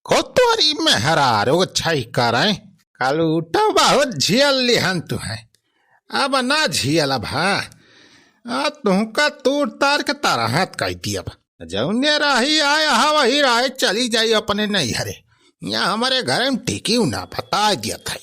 कोतवारी में हरारो छई करे कल उठा बहुत झियल लिहन तू है अब ना झियल अब हाँ तुमका तूर तार के तारा हाथ कह दिया जौने रही आए हा वही राय चली जाई अपने नहीं हरे यहाँ हमारे घर में टिकी ना बता दिया था।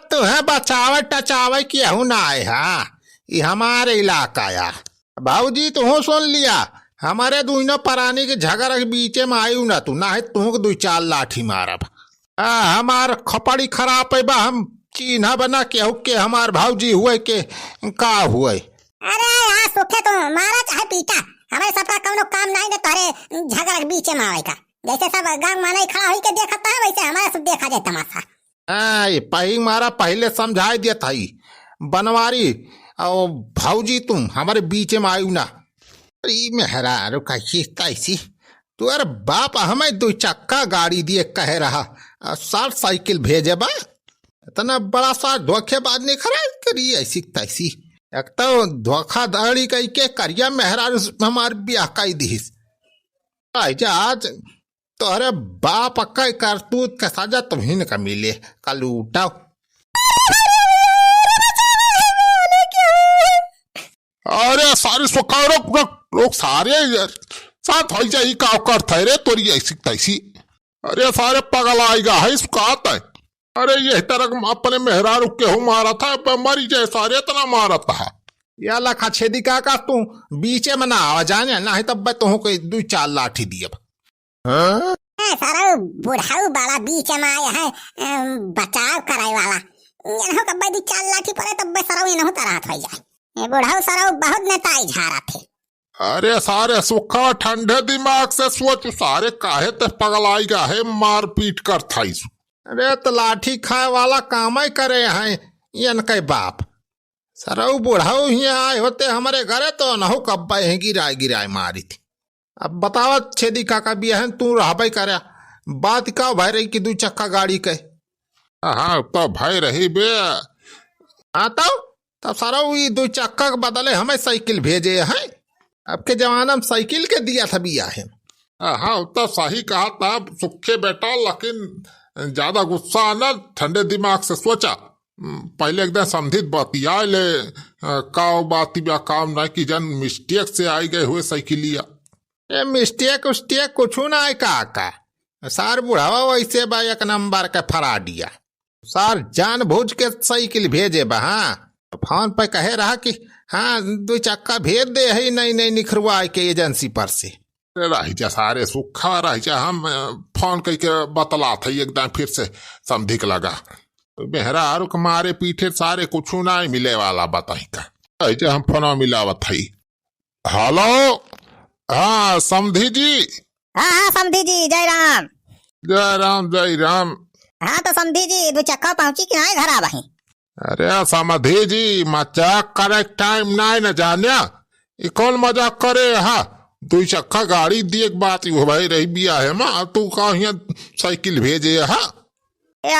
तो है बचावे टचावे केहू ना आए हाँ ये हमारे इलाका या भाऊजी तू सुन लिया हमारे दोनों परानी के झगड़ा के बीचे में आयु ना तू ना है तू दो चार लाठी मारब हमार खपड़ी खराब है बा हम चिन्ह बना केहू के हमार भाऊजी हुए के का हुए। अरे यार सुखे तो मारा चाहे पीटा हमारे सबका कौनो काम नहीं ने तोरे झगड़ा के बीचे में आवे का जैसे सब गांव माने खड़ा होई के देखता है वैसे हमारा सब देखा जाए तमाशा। पही मारा पहले समझाई दिया था बनवारी और भाऊजी तुम हमारे बीच में आयु ना मेहरा कैसी तू अरे बाप हमें दो चक्का गाड़ी दिए कह रहा 60 साइकिल भेजे बा इतना बड़ा सा धोखेबाज नहीं खड़ा करी ऐसी तैसी एक तो धोखाधड़ी कही के करिया मेहरा हमारे ब्याह कई दिस आज तो अरे बाप कई करतूत का सजा तुम्हें का मिले कल उठाओ। अरे सारे सुखारो लोग सारे साथ हो जाए का करते रे तोरी ऐसी तैसी अरे सारे पगल आएगा है सुखात है अरे ये तरह अपने मेहरारू केहू मारा था मरी जाए सारे इतना मारा था या लखा छेदी का तू बीचे में ना आवा जाने ना है तब तुम कोई 2-4 लाठी दिए सारा बुढ़ाऊ बाला बीच में आया है बचाव कराए वाला इन्हों का भाई 4 लाठी पड़े तब सारा इन्हों तरह हो जाए बुढ़ाऊ सारा बहुत नेताई झारा थे। अरे सारे सुखा ठंडे दिमाग से सोच सारे काहे ते पगलाई गा है मार पीट कर थाई अरे तो लाठी खाए वाला काम ही करे हैं यन के बाप सरऊ बुढ़ाऊ ही आए होते हमारे घरे तो नहो कब्बा है गिराए मारी थी। अब बतावा छेदी काका भी है तू रहा करे बात का भाई रही कि 2 चक्का गाड़ी के हाँ तो भाई रही बे आता तब सारा वही 2 चक्का के बदले हमें साइकिल भेजे हैं अब के जमाना में साइकिल के दिया था बिया है। हाँ तो सही कहा था सुखे बेटा लेकिन ज्यादा गुस्सा ना ठंडे दिमाग से सोचा पहले एकदम समझित बतिया ले का बाती बा काम ना कि जन मिस्टेक से आई गए हुए साइकिलिया ये मिस्टेक उस्टेक कुछ ना है काका सार बुढ़ावा वैसे बा 1 नंबर का फरा दिया सार जान बूझ के साइकिल भेजे बा हाँ फोन पे कहे रहा कि हाँ 2 चक्का भेज दे है नहीं निखरवा के एजेंसी पर से रही जा सारे सुखा रही जा हम फोन करके बतला था एकदम फिर से समझिक लगा मेहरा आरुक मारे पीछे सारे कुछ ना मिले वाला बताई का हम फोन मिलावत थी। हेलो हाँ समधी जी। हाँ समधी जी जय राम। जय राम। हाँ तो समधी जी 2 चक्का पहुंची कि नहीं घर आ वही। अरे समधी जी मजाक करे टाइम नहीं न जाने ये कौन मजाक करे हाँ 2 चक्का गाड़ी दी एक बात हो भाई रही बिया है माँ तू कहा साइकिल भेजे हाँ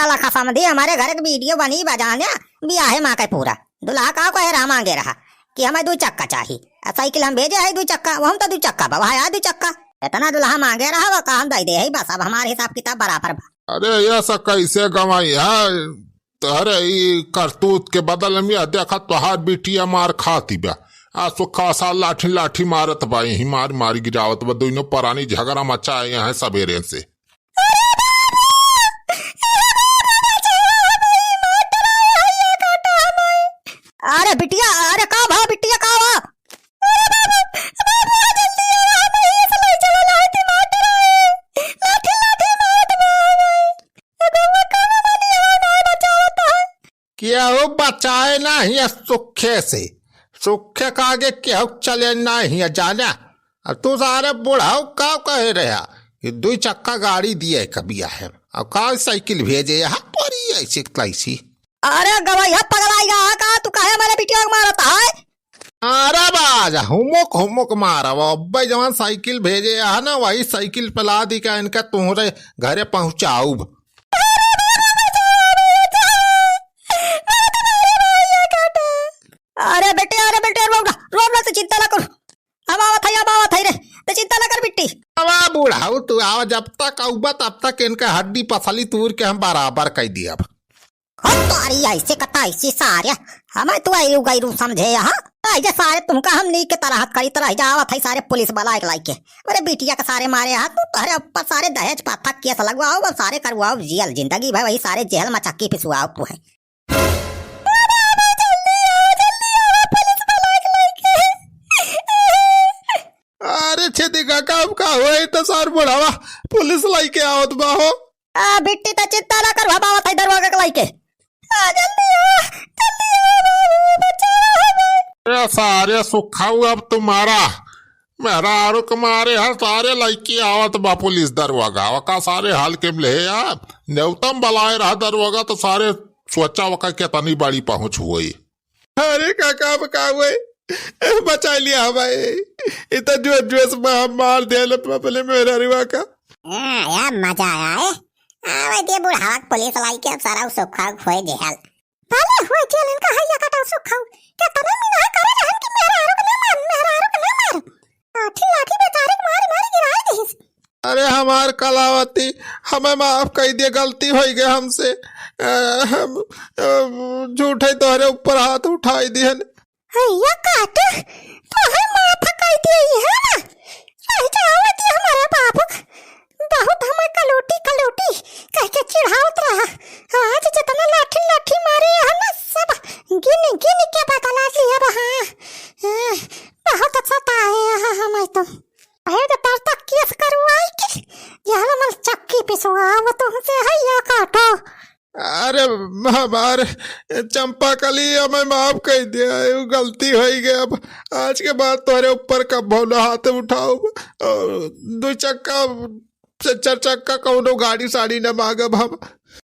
लखा समधी हमारे घर की वीडियो बनी बजाने बिया है माँ का पूरा दुल्हा का कहे रहा मांगे रहा कि हमें 2 चक्का चाहिए साइकिल हम भेजे है 2 चक्का वो हम तो 2 चक्का बाबा है 2 चक्का इतना दुल्हा मांगे रहा वो कहा हम दे दे बस अब हमारे हिसाब किताब बराबर बा। अरे ऐसा कैसे गवाई है अरे करतूत के बदल में देखा तोहार बिटिया मार खाती बा आ सुखा सा लाठी मारत बा यही मारी गिरावत बा दोनों परानी झगड़ा मचाए हैं सवेरे से। अरे बिटिया अरे का भा बिटिया का भा क्या हो बचाए ना ही सुखे से सुखे का आगे क्या चले ना ही जाना तू सारे बुढ़ाओ का कह रहा कि 2 चक्का गाड़ी दिए कबिया है और का साइकिल भेजे यहाँ पर ऐसी कैसी। अरे गवाई पगलाएगा का तू काहे हमारे बिटिया को मारता है अरे बाजा हुमुक हुमुक मारा वो अब्बे जवान साइकिल भेजे है ना वही साइकिल पला दी का इनका तुम्हारे घरे पहुंचाऊ। अरे बेटे रोब तो चिंता ना करो, अब आवत है रे, तो चिंता ना कर बिट्टी। अब बुढ़ाऊ तू आवा, जब तक आऊबा तब तक इनका हड्डी पसली तूर के हम बराबर कह दिया। तारी ऐसे कता ऐसी सारे हमें तू आई गई समझे यहाँ ऐसे सारे तुमका हम नी के तरह करी तरह जावत है सारे पुलिस वाला एक लाइक के। अरे बिटिया के सारे मारे हाथ तू तोहरे ऊपर सारे दहेज पाथक केस लगवाओ और सारे करवाओ जेल जिंदगी भाई वही सारे जेल में चक्की पिसवाओ तू है। अरे छेदी का काम का हुए तो सार बुढ़ावा पुलिस लाई के आवत बाहो। बिट्टी तो चिंता ना कर बाबा दरवाजा के लाई के सारे सुखाऊ अब तुम्हारा मेरा आरो कमारे हर सारे लाइकी आवत बा पुलिस दरवागा वका सारे हाल के ले यार न्यूतम बलाए रहा दरवागा तो सारे सोचा वका के तनी बड़ी पहुंच हुई। अरे काका बका हुए बचा लिया भाई इतना जो मार दे अपने मेरा रिवा का। यार मजा आया है दे बुढ़ावा पुलिस लाई के अब सारा सुखा खोए जेल पहले हुए जेल इनका हैया कटा सुखा क्या तना मीना करे रहन कि मेरा आरो के नहीं मार लाठी बेचारे मार गिराए दे। अरे हमार कलावती हमें माफ कर दिए, गलती हो गई हमसे, हम झूठे तोहरे ऊपर हाथ उठाई दिए। हैया काट तो है माफ कर दिए है ना सही जावती हमारे बाबू बहुत हमें कलोटी कह के चिढ़ावत रहा। आज जितना लाठी मारे है ना सब गिन के बदला लिया हाँ बहुत अच्छा ताए हमें तो अरे तर तक केस करवाई के यहाँ मल चक्की पिसवा वो तुमसे है या काटो। अरे हमारे चंपा कली हमें माफ कर दिया, गलती हो गई। अब आज के बाद तुम्हारे ऊपर कब भोला हाथ उठाओ, दो चक्का चार चक्का कौनो गाड़ी साड़ी न मांगब। हम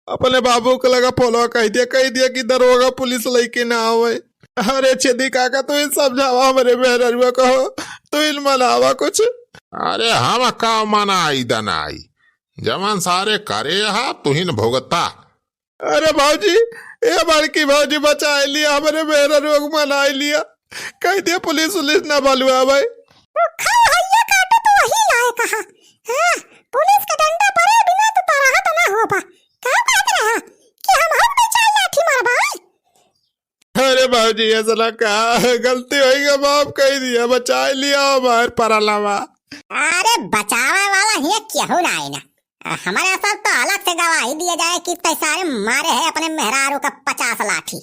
अपने बाबू को लगा फोलो कह दिया कि दरोगा पुलिस लेके ना आवे। अरे छेदी काका तू इन समझावा हमारे मेहरुआ कहो तू इन मनावा कुछ। अरे हम का मनाई दनाई जमान सारे करे हा तू ही न भोगता। अरे भाजी ये बड़की भाजी बचा लिया हमारे मेहरुआ को मना लिया, कह दिया पुलिस न बलुआ भाई। पुलिस का डंडा पड़े बिना तो तरह तो ना हो पा क्या कहते रहा कि हम बेचारे लाठी मार भाई। अरे भाजी ऐसा ना कहा, गलती हो गई माफ कर दिया, बचा लिया हमारे परलावा। अरे बचावा वाला ही क्यों ना है ना हमारे साथ तो अलग से गवाही दिया जाए कि सारे मारे है अपने मेहरारू का 50 लाठी।